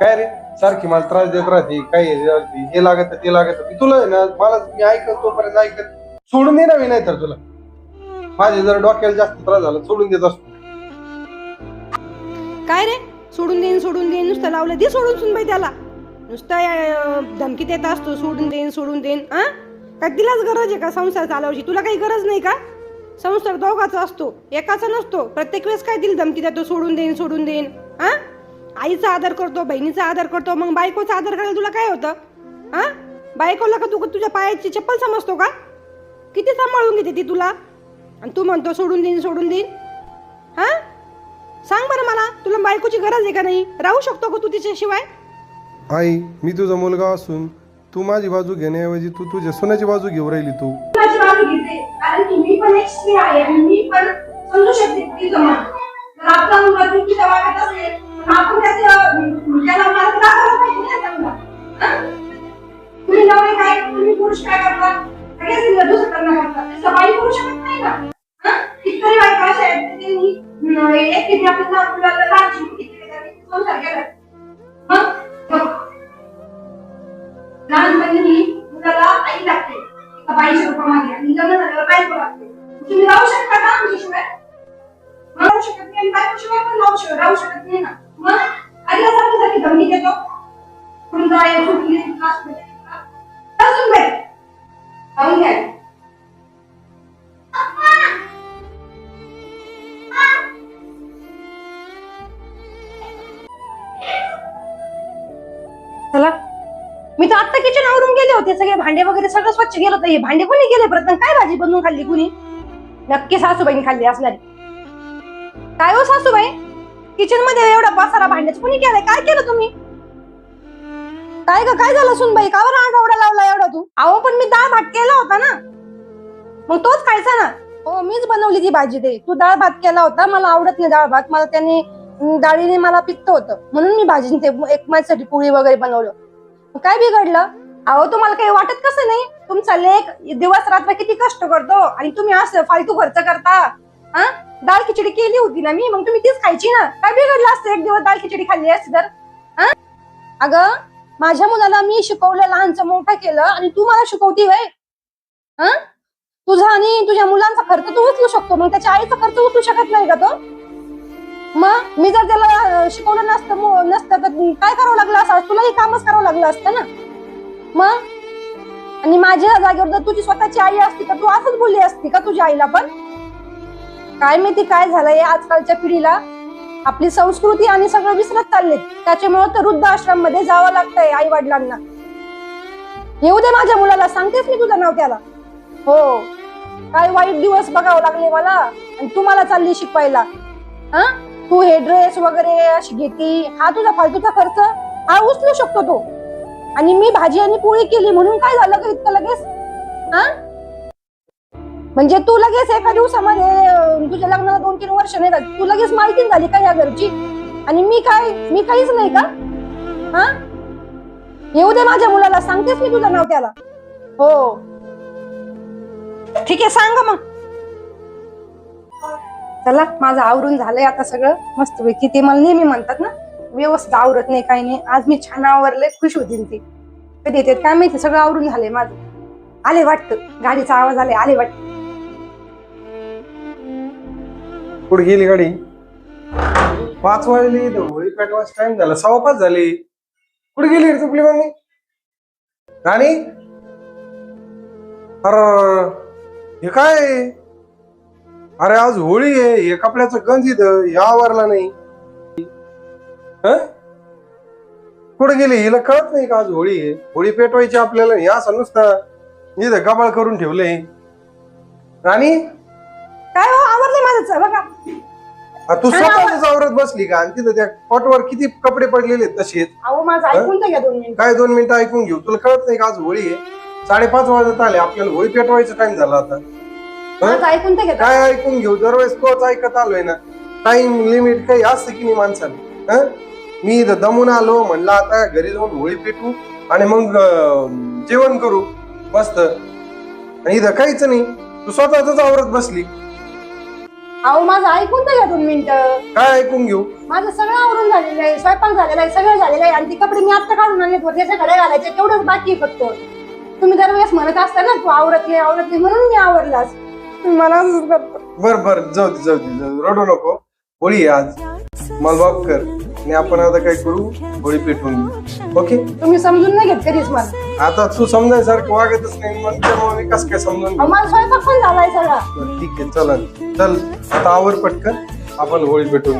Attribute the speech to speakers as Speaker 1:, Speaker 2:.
Speaker 1: काय रे सारखी मला त्रास देत राहते, काय हे लागत ते लागत. मी तुला आहे ना, मला मी ऐकत तोपर्यंत ऐकत सोडून दे ना. मी नाही तर तुला माझे जर डोक्याला जास्त त्रास झाला सोडून देत असतो.
Speaker 2: काय रे सोडून देईन नुसतं लावलं दे सोडून सुनबाई त्याला. नुसतं धमकी देत असतो सोडून देईन. हा काय तिलाच गरज आहे का संसार चालवायची? तुला काही गरज नाही का? संसार दोघाचा असतो, एकाचा नसतो. प्रत्येक वेळेस काय तिला धमकी देतो सोडून देईन. हा आईचा आदर करतो, बहिणीचा आदर करतो, मग बायकोचा आदर करायला तुला काय होतं? हा बायकोला का तू तुझ्या पायाची चप्पल समजतो का? किती सांभाळून घेते ती तुला, आणि तू म्हणतो सोडून देईन. हा सांग बरं मला, तुला बायकोची गरज आहे का नाही? राहू शकतो का तू तिच्याशिवाय?
Speaker 1: आई, मी तुझा मुलगा असून तू माझी बाजू घेण्याऐवजी तू तुझ्या सोन्याची बाजू घेऊन राहिली. तू
Speaker 3: माझी बाजू घेते कारण की मी पण एक स्त्री आहे आणि मी पण समजू शकते तिचं मन. जर आपला मुलगा चुकीचा वागत असेल तर आपण त्याला मार्ग दाखवला पाहिजे ना चांगला. तुम्ही नवरे काय, तुम्ही पुरुष काय करतात? सगळ्या दुसरं करणं करतात. तसं बाई करू शकत नाही ना. कितीतरी बायका अशा आहेत त्यांनी एकटीने आपल्या मुलाला राजी संसार केला. लहानपणी मुलाला आई लागते एका बाईच्या रूपामध्ये आणि लग्न झाल्यावर बायको लागते. तुम्ही राहू शकता का आमच्याशिवाय? राहू शकत नाही आणि बायकोशिवाय पण राहू शकत नाही ना. मग आईला सारखी धमकी देतो, कुठून जाय कुठली क्लास अजून बाई राहून घ्या.
Speaker 2: चला, मी तर आता किचन आवरून गेले होते, सगळे भांडे वगैरे सगळं स्वच्छ केलं होतं. हे भांडे कोणी केले प्रथम? काय भाजी बनवून खाल्ली कुणी? नक्की सासूबाईने खाल्ली असणारी. काय हो सासूबाई, किचन मध्ये एवढा पसारा भांड्याचं कोणी केलंय? काय केलं तुम्ही? काय झालं सुनबाई? का बरं आठवडा लावला एवढा तू? अहो पण मी डाळ भात केला होता ना, मग तोच खायचा ना. हो मीच बनवली ती भाजी. ते तू डाळ भात केला होता, मला आवडत नाही डाळ भात. मला त्याने डाळीने मला पित्त होतं म्हणून मी भाजी ते एक माझ्यासाठी पोळी वगैरे बनवलं. काय बिघडलं? अहो तुम्हाला काही वाटत कसं नाही? तुमचा लेक दिवस रात्र किती कष्ट करतो आणि तुम्ही असं फालतू खर्च करता. हा डाळ खिचडी केली होती ना मी, मग तुम्ही तीच खायची ना. काय बिघडलं असतं एक दिवस डाळ खिचडी खाल्ली असती तर? हा अगं माझ्या मुलाला मी शिकवलं, लहानचं मोठं केलं आणि तू मला शिकवती वय? हा तुझा आणि तुझ्या मुलांचा खर्च तू उचलू शकतो, मग त्याच्या आईचा खर्च उचलू शकत नाही का तो? मग मी जर त्याला शिकवलं नसतं तर काय करावं लागलं असं? तुलाही कामच करावं लागलं असतं ना. मग आणि माझ्या जागेवर जर तुझी स्वतःची आई असती तर तू असंच बोलली असती का तुझ्या आईला पण? काय माहिती काय झालंय आजकालच्या पिढीला, आपली संस्कृती आणि सगळं विसरत चाललेत. त्याच्यामुळे तर वृद्ध आश्रम मध्ये जावं लागतंय आई वडिलांना. येऊ दे माझ्या मुलाला, सांगतेस मी तुझं नाव त्याला. हो काय वाईट दिवस बघावं लागले मला आणि तू मला चालली शिकवायला. हा तू हे ड्रेस वगैरे अशी घेती, हा तुझा फालतूचा खर्च हा उचलू शकतो तो. आणि मी भाजी आणि पोळी केली म्हणून काय झालं का इतकं लगेच? हा म्हणजे तू लगेच एका दिवसामध्ये, तुझ्या लग्नाला 2-3 वर्ष नाही झाली, तू लगेच मालकीण झाली का या घरची? आणि मी काहीच नाही का? हा येऊ दे माझ्या मुलाला, सांगतेस मी तुझं नाव त्याला. हो ठीक आहे सांग मग. चला माझं आवरून झालंय आता सगळं मस्तपैकी. ते मला नेहमी म्हणतात ना व्यवस्थित आवरत नाही काही नाही, आज मी छान आवरले. खुश होतील ते कधी येतात काय माहिती. सगळं आवरून झालंय माझं. आले वाटतं, गाडीचा आवाज आले, आले वाटतं.
Speaker 1: कुठे गेली गाडी? 5 वाजले, होळी पेटवायचा टाइम झाला, 5:15 झाले. कुठे गेली रे तुपली मम्मी? राणी, अरे हे काय? अरे आज होळी आहे, हे कपड्याचं गंज इथं यावरला नाही. कुठे गेली? हिला कळत नाही का आज होळी आहे? होळी पेटवायची आपल्याला. हे असं नुसतं इथं गबाळ करून ठेवलंय. राणी
Speaker 2: काय हो आवरले माझं बघा.
Speaker 1: तू स्वतःच आवरत बसली का? आणि तिथं त्या पॉटवर किती कपडे पडलेले तसेच.
Speaker 2: अहो माझं ऐकून तर घ्या 2 मिनिटं.
Speaker 1: काय 2 मिनिटं ऐकून घेऊ? तुला कळत नाही का आज होळी आहे? 5:30 वाजत आले, आपल्याला होळी पेटवायचा टाइम झाला आता.
Speaker 2: माझं ऐकून तर घ्या.
Speaker 1: काय ऐकून घेऊ? दरवेळेस तोच ऐकत आलोय ना. टाइम लिमिट काही असतं की नाही माणसाला? मी इथं दमून आलो, म्हणलं आता घरी जाऊन होळी पेटू आणि मग जेवण करू मस्त. आणि इथं काहीच नाही, तू स्वतःच आवरत बसली.
Speaker 2: अहो माझं ऐकून तर घ्या 2 मिनिटं.
Speaker 1: काय ऐकून घेऊ?
Speaker 2: माझं सगळं आवरून झालेलं आहे, स्वयंपाक झालेला आहे, सगळं झालेलं आहे आणि ती कपडे मी आता काढून आणले त्याच्या घड्या घालायचे तेवढंच बाकी आहे फक्त. तुम्ही दरवेळेस म्हणत असता ना तू आवरत नाही म्हणून मी आवरलास. तुम्ही मला असंच करता.
Speaker 1: बर जाऊ दे रडू नको. होळी आहे आज, मला माफ कर आणि आपण आता काय करू, होळी पेटवून घेऊ. ओके?
Speaker 2: तुम्ही समजून नाही घेत कधीच मला.
Speaker 1: आता तू समजायसारखं वागतच नाही मग त्यामुळे मी कसं काय समजून
Speaker 2: अहो,
Speaker 1: घेऊ?
Speaker 2: माझा स्वयंपाक पण झालाय सगळा.
Speaker 1: ठीक आहे चल आता आवर पटकन, आपण होळी पेटवून घेऊ.